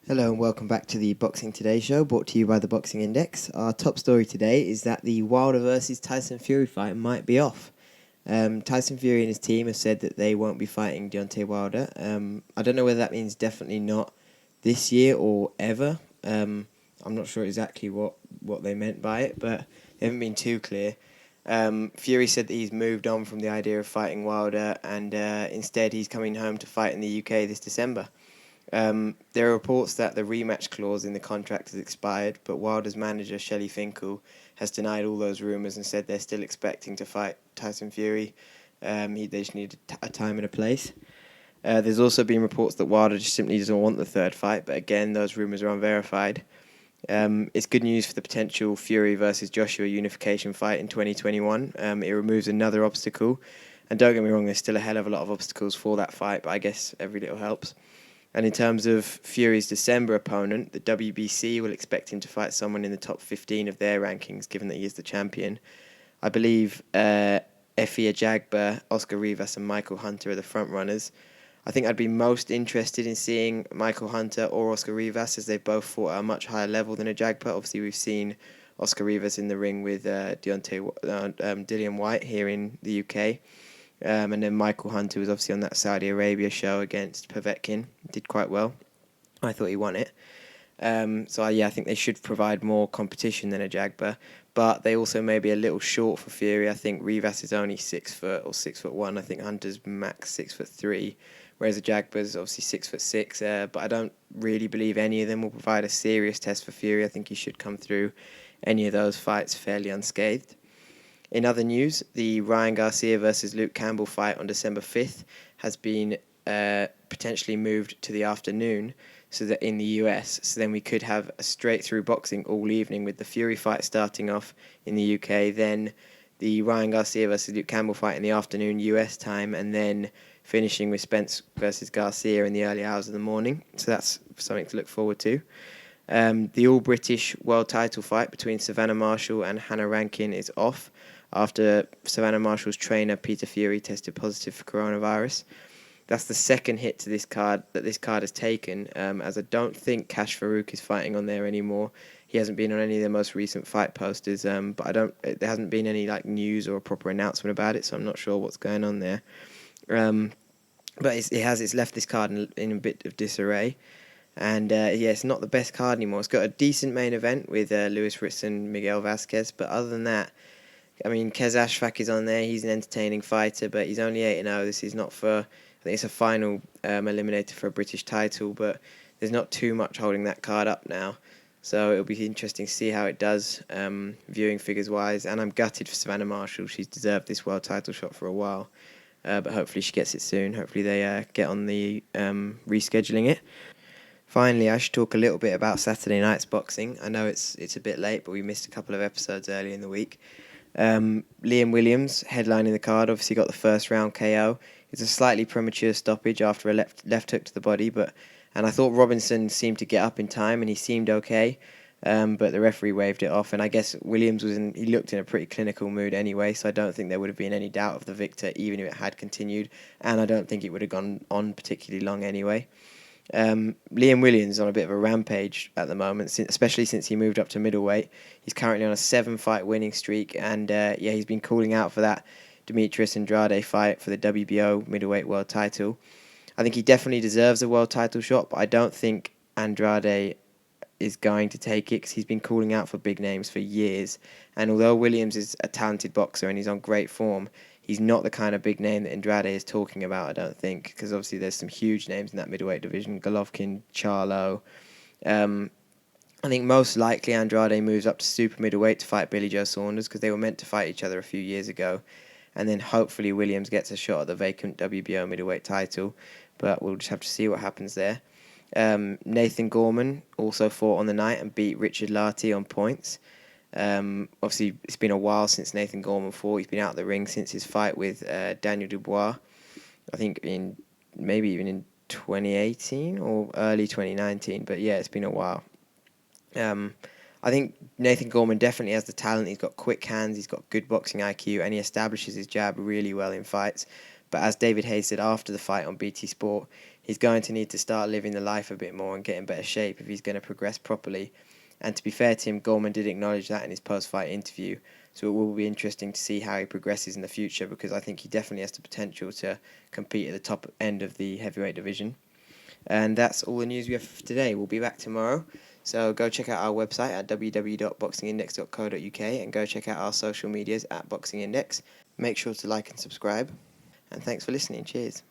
Hello and welcome back to the Boxing Today show, brought to you by the Boxing Index. Our top story today is that the Wilder versus Tyson Fury fight might be off. Tyson Fury and his team have said that they won't be fighting Deontay Wilder. I don't know whether that means definitely not this year or ever. I'm not sure exactly what they meant by it, but they haven't been too clear. Fury said that he's moved on from the idea of fighting Wilder and instead he's coming home to fight in the UK this December. There are reports that the rematch clause in the contract has expired, but Wilder's manager, Shelley Finkel, has denied all those rumours and said they're still expecting to fight Tyson Fury. They just need a time and a place. There's also been reports that Wilder just simply doesn't want the third fight, but again, those rumours are unverified. It's good news for the potential Fury versus Joshua unification fight in 2021. It removes another obstacle. And don't get me wrong, there's still a hell of a lot of obstacles for that fight, but I guess every little helps. And in terms of Fury's December opponent, the WBC will expect him to fight someone in the top 15 of their rankings, given that he is the champion. I believe Efe Ajagba, Oscar Rivas and Michael Hunter are the front runners. I think I'd be most interested in seeing Michael Hunter or Oscar Rivas, as they've both fought at a much higher level than Ajagba. Obviously, we've seen Oscar Rivas in the ring with Dillian White here in the UK. And then Michael Hunter was obviously on that Saudi Arabia show against Povetkin. Did quite well. I thought he won it. I think they should provide more competition than Ajagba. But they also may be a little short for Fury. I think Rivas is only 6 foot or 6'1". I think Hunter's max 6'3", whereas Ajagba's obviously 6'6". But I don't really believe any of them will provide a serious test for Fury. I think he should come through any of those fights fairly unscathed. In other news, the Ryan Garcia versus Luke Campbell fight on December 5th has been potentially moved to the afternoon, so that in the US, so then we could have a straight through boxing all evening with the Fury fight starting off in the UK, then the Ryan Garcia versus Luke Campbell fight in the afternoon US time, and then finishing with Spence versus Garcia in the early hours of the morning. So that's something to look forward to. The all-British world title fight between Savannah Marshall and Hannah Rankin is off after Savannah Marshall's trainer Peter Fury tested positive for coronavirus. That's the second hit to this card that this card has taken, as I don't think Kash Farouk is fighting on there anymore. He hasn't been on any of the most recent fight posters, but there hasn't been any news or a proper announcement about it, so I'm not sure what's going on there. But it's left this card in a bit of disarray. And it's not the best card anymore. It's got a decent main event with Lewis Ritz and Miguel Vasquez, but other than that, I mean, Kez Ashfaq is on there. He's an entertaining fighter, but he's only 8-0. This is not for... I think it's a final eliminator for a British title, but there's not too much holding that card up now. So it'll be interesting to see how it does, viewing figures-wise. And I'm gutted for Savannah Marshall. She's deserved this world title shot for a while. But hopefully she gets it soon. Hopefully they get on the rescheduling it. Finally, I should talk a little bit about Saturday night's boxing. I know it's a bit late, but we missed a couple of episodes early in the week. Liam Williams, headlining the card, obviously got the first round KO. It's a slightly premature stoppage after a left hook to the body, and I thought Robinson seemed to get up in time and he seemed okay, but the referee waved it off. And I guess Williams he looked in a pretty clinical mood anyway, so I don't think there would have been any doubt of the victor, even if it had continued, and I don't think it would have gone on particularly long anyway. Liam Williams is on a bit of a rampage at the moment, especially since he moved up to middleweight. He's currently on a 7-fight winning streak, and he's been calling out for that Demetrius Andrade fight for the WBO middleweight world title. I think he definitely deserves a world title shot, but I don't think Andrade is going to take it, because he's been calling out for big names for years. And although Williams is a talented boxer and he's on great form, he's not the kind of big name that Andrade is talking about, I don't think, because obviously there's some huge names in that middleweight division, Golovkin, Charlo. I think most likely Andrade moves up to super middleweight to fight Billy Joe Saunders, because they were meant to fight each other a few years ago. And then hopefully Williams gets a shot at the vacant WBO middleweight title, but we'll just have to see what happens there. Nathan Gorman also fought on the night and beat Richard Lartey on points. Obviously, it's been a while since Nathan Gorman fought. He's been out of the ring since his fight with Daniel Dubois. I think maybe even in 2018 or early 2019. But yeah, it's been a while. I think Nathan Gorman definitely has the talent. He's got quick hands, he's got good boxing IQ, and he establishes his jab really well in fights. But as David Hayes said after the fight on BT Sport, he's going to need to start living the life a bit more and get in better shape if he's going to progress properly. And to be fair to him, Gorman did acknowledge that in his post-fight interview. So it will be interesting to see how he progresses in the future, because I think he definitely has the potential to compete at the top end of the heavyweight division. And that's all the news we have for today. We'll be back tomorrow. So go check out our website at www.boxingindex.co.uk and go check out our social medias at Boxing Index. Make sure to like and subscribe. And thanks for listening. Cheers.